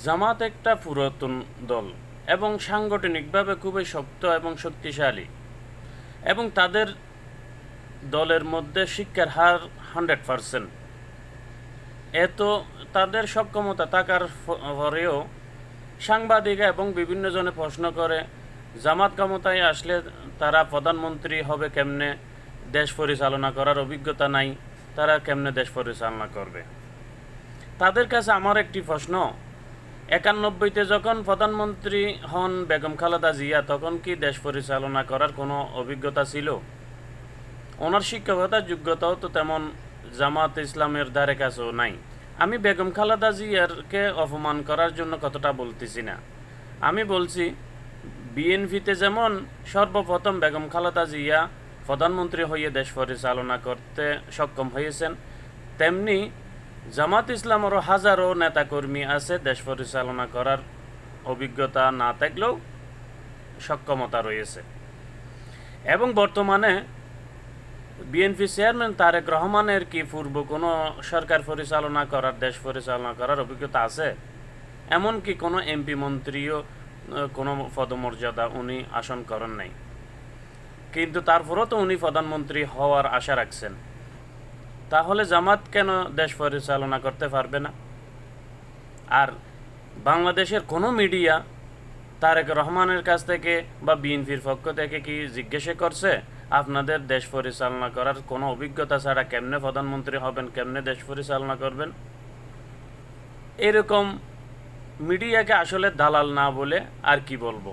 জামাত একটা পুরাতন দল এবং সাংগঠনিকভাবে খুবই শক্ত এবং শক্তিশালী, এবং তাদের দলের মধ্যে শিক্ষার হার 100%। এত তাদের সক্ষমতা থাকার পরেও সাংবাদিক এবং বিভিন্ন জনে প্রশ্ন করে জামাত ক্ষমতায় আসলে তারা প্রধানমন্ত্রী হবে কেমনে, দেশ পরিচালনা করার অভিজ্ঞতা নাই, তারা কেমনে দেশ পরিচালনা করবে। তাদের কাছে আমার একটি প্রশ্ন, 91-তে যখন প্রধানমন্ত্রী হন বেগম খালেদা জিয়া, তখন কি দেশ পরিচালনা করার কোনো অভিজ্ঞতা ছিল? ওনার শিক্ষকতার যোগ্যতাও তো তেমন জামাত ইসলামের ধারে কাছেও নাই। আমি বেগম খালেদা জিয়ারকে অপমান করার জন্য কতটা বলতেছি না, আমি বলছি বিএনপিতে যেমন সর্বপ্রথম বেগম খালেদা জিয়া প্রধানমন্ত্রী হয়ে দেশ পরিচালনা করতে সক্ষম হয়েছেন, তেমনি জামাত ইসলামেরও হাজারো নেতাকর্মী আছে দেশ পরিচালনা করার অভিজ্ঞতা না থাকলেও সক্ষমতা রয়েছে। এবং বর্তমানে বিএনপি চেয়ারম্যান তারেক রহমানের কি পূর্ব কোনো সরকার পরিচালনা করার, দেশ পরিচালনা করার অভিজ্ঞতা আছে? এমনকি কোনো এমপি মন্ত্রীও কোনো পদমর্যাদা উনি আসন করেন নাই, কিন্তু তারপরও তো উনি প্রধানমন্ত্রী হওয়ার আশা রাখছেন। তাহলে জামাত কেন দেশ পরিচালনা করতে পারবে না? আর বাংলাদেশের কোনো মিডিয়া তারেক রহমানের কাছ থেকে বা বিএনপির পক্ষ থেকে কি জিজ্ঞাসা করছে আপনাদের দেশ পরিচালনা করার কোনো অভিজ্ঞতা ছাড়া কেমনে প্রধানমন্ত্রী হবেন, কেমনে দেশ পরিচালনা করবেন? এরকম মিডিয়াকে আসলে দালাল না বলে আর কি বলবো।